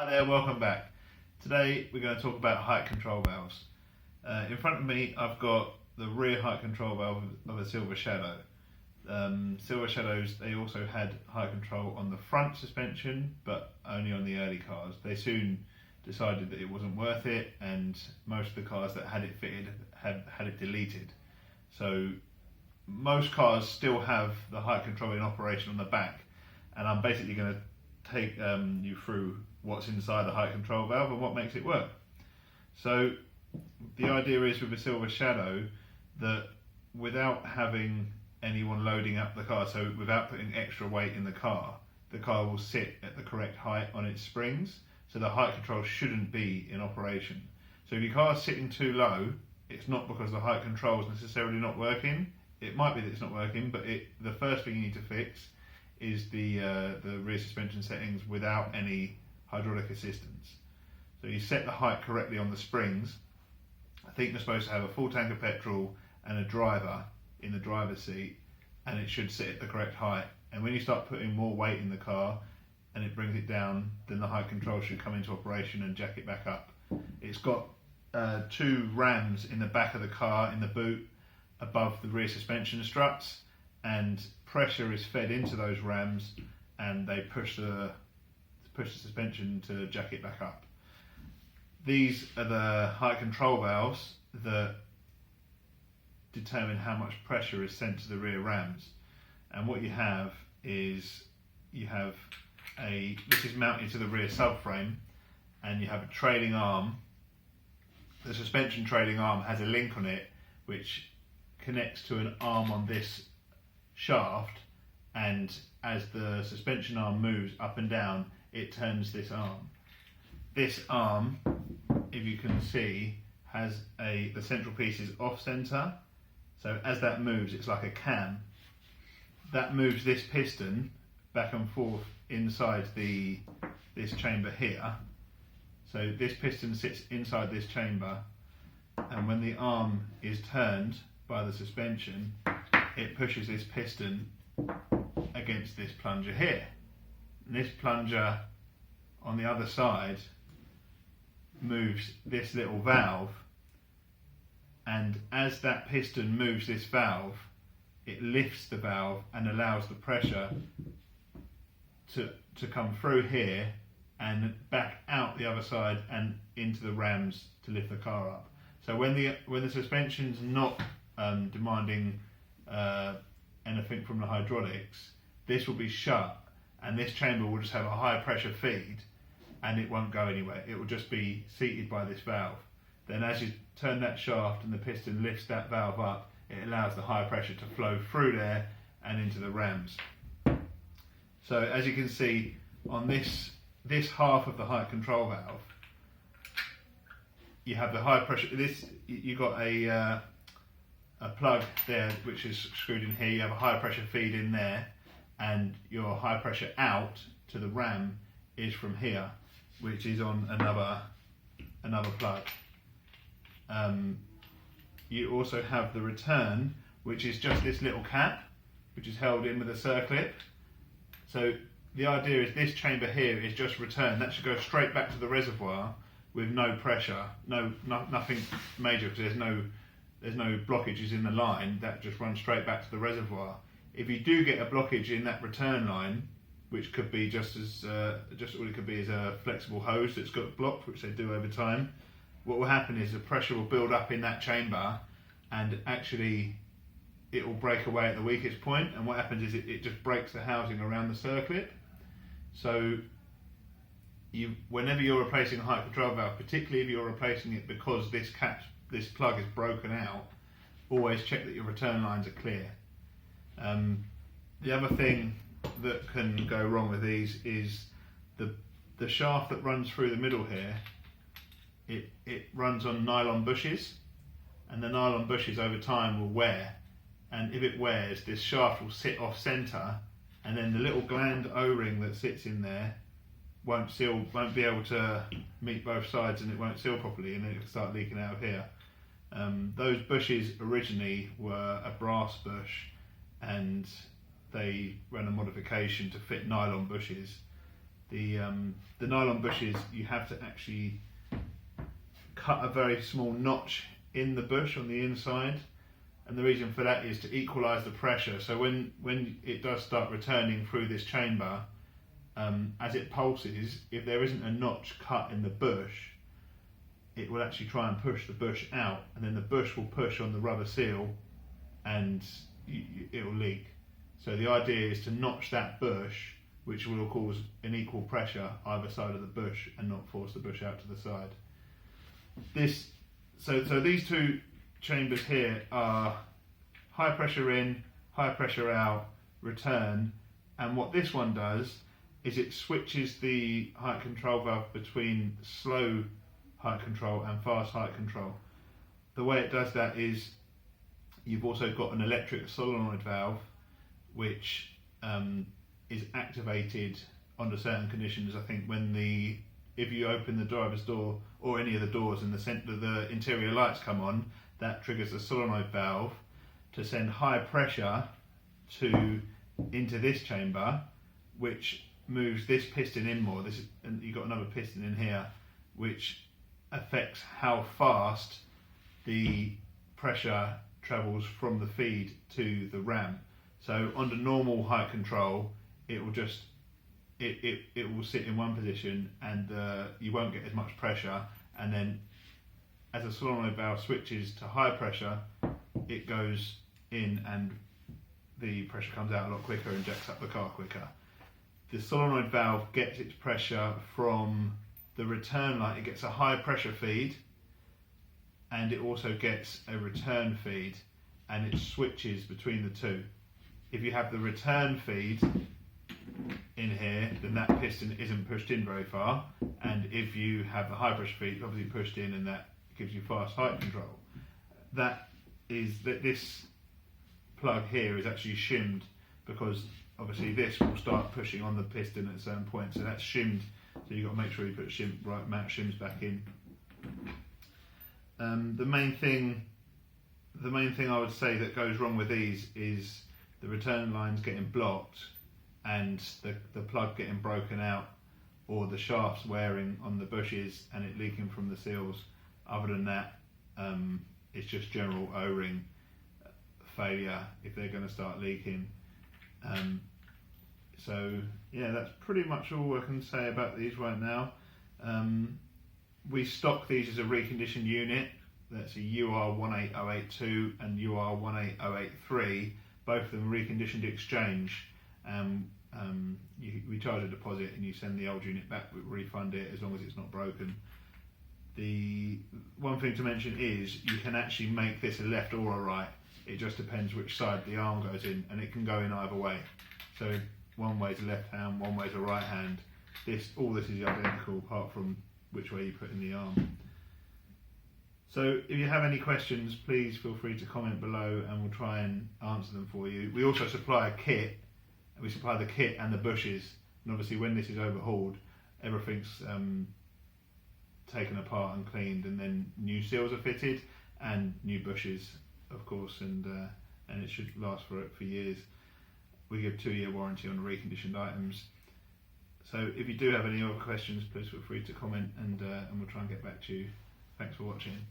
Hi there, welcome back. Today we're going to talk about height control valves. In front of me I've got the rear height control valve of a Silver Shadow. Silver Shadows, they also had height control on the front suspension, but only on the early cars. They soon decided that it wasn't worth it, and most of the cars that had it fitted had it deleted. So most cars still have the height control in operation on the back, and I'm basically going to take you through what's inside the height control valve and what makes it work. So the idea is with a Silver Shadow that without having anyone loading up the car, so without putting extra weight in the car will sit at the correct height on its springs, so the height control shouldn't be in operation. So if your car's sitting too low, it's not because the height control is necessarily not working. It might be that it's not working, but the first thing you need to fix is the rear suspension settings without any hydraulic assistance. So you set the height correctly on the springs. I think they're supposed to have a full tank of petrol and a driver in the driver's seat, and it should sit at the correct height. And when you start putting more weight in the car and it brings it down, then the height control should come into operation and jack it back up. It's got two rams in the back of the car in the boot above the rear suspension struts, and pressure is fed into those rams and they push the suspension to jack it back up. These are the height control valves that determine how much pressure is sent to the rear rams. And what you have is this is mounted to the rear subframe, and you have a trailing arm. The suspension trailing arm has a link on it which connects to an arm on this shaft, and as the suspension arm moves up and down, it turns this arm. This arm, if you can see, has the central piece is off center, so as that moves it's like a cam. That moves this piston back and forth inside this chamber here. So this piston sits inside this chamber, and when the arm is turned by the suspension, it pushes this piston against this plunger here. And this plunger on the other side moves this little valve, and as that piston moves this valve, it lifts the valve and allows the pressure to come through here and back out the other side and into the rams to lift the car up. So when the suspension's not demanding anything from the hydraulics, this will be shut, and this chamber will just have a high pressure feed, and it won't go anywhere. It will just be seated by this valve. Then as you turn that shaft and the piston lifts that valve up, it allows the high pressure to flow through there and into the rams. So as you can see on this half of the height control valve, you have the high pressure. You got a plug there which is screwed in here. You have a high pressure feed in there, and your high pressure out to the ram is from here, which is on another plug. You also have the return, which is just this little cap which is held in with a circlip. So the idea is this chamber here is just return. That should go straight back to the reservoir with no pressure, nothing major, because there's no blockages in the line. That just runs straight back to the reservoir. If you do get a blockage in that return line, which could be just all it could be is a flexible hose that's got blocked, which they do over time, what will happen is the pressure will build up in that chamber, and actually it will break away at the weakest point, and what happens is it just breaks the housing around the circlip. So whenever you're replacing a height control valve, particularly if you're replacing it because this plug is broken out, always check that your return lines are clear. The other thing that can go wrong with these is the shaft that runs through the middle here. It runs on nylon bushes, and the nylon bushes over time will wear, and if it wears, this shaft will sit off center, and then the little gland O-ring that sits in there won't be able to meet both sides, and it won't seal properly, and then it'll start leaking out of here. Those bushes originally were a brass bush, and they ran a modification to fit nylon bushes. The nylon bushes, you have to actually cut a very small notch in the bush on the inside, and the reason for that is to equalise the pressure. So when it does start returning through this chamber, as it pulses, if there isn't a notch cut in the bush, it will actually try and push the bush out, and then the bush will push on the rubber seal and it will leak. So the idea is to notch that bush, which will cause an equal pressure either side of the bush and not force the bush out to the side. So these two chambers here are high pressure in, high pressure out, return, and what this one does is it switches the height control valve between slow height control and fast height control. The way it does that is you've also got an electric solenoid valve which is activated under certain conditions. I think if you open the driver's door or any of the doors and the interior lights come on, that triggers the solenoid valve to send high pressure into this chamber, which moves this piston in more. And you've got another piston in here, which affects how fast the pressure travels from the feed to the ram. So under normal height control, it will just it will sit in one position, and you won't get as much pressure. And then as the solenoid valve switches to high pressure, it goes in and the pressure comes out a lot quicker and jacks up the car quicker. The solenoid valve gets its pressure from the return line. It gets a high pressure feed, and it also gets a return feed, and it switches between the two. If you have the return feed in here, then that piston isn't pushed in very far, and if you have the high pressure feed, obviously pushed in, and that gives you fast height control. This plug here is actually shimmed, because obviously this will start pushing on the piston at a certain point, so that's shimmed. So you've got to make sure you put right amount of shims back in. The main thing I would say that goes wrong with these is the return lines getting blocked and the plug getting broken out, or the shafts wearing on the bushes and it leaking from the seals. Other than that, it's just general O-ring failure if they're going to start leaking. So yeah, that's pretty much all I can say about these right now. We stock these as a reconditioned unit. That's a UR18082 and UR18083, both of them reconditioned exchange. We charge a deposit and you send the old unit back, we refund it as long as it's not broken. The one thing to mention is you can actually make this a left or a right. It just depends which side the arm goes in, and it can go in either way. So one way is a left hand, one way is a right hand. All this is identical apart from which way you put in the arm. So if you have any questions, please feel free to comment below and we'll try and answer them for you. We also supply a kit. We supply the kit and the bushes, and obviously when this is overhauled, everything's taken apart and cleaned, and then new seals are fitted and new bushes, of course, and it should last for years. We give 2-year warranty on reconditioned items. So if you do have any other questions, please feel free to comment, and we'll try and get back to you. Thanks for watching.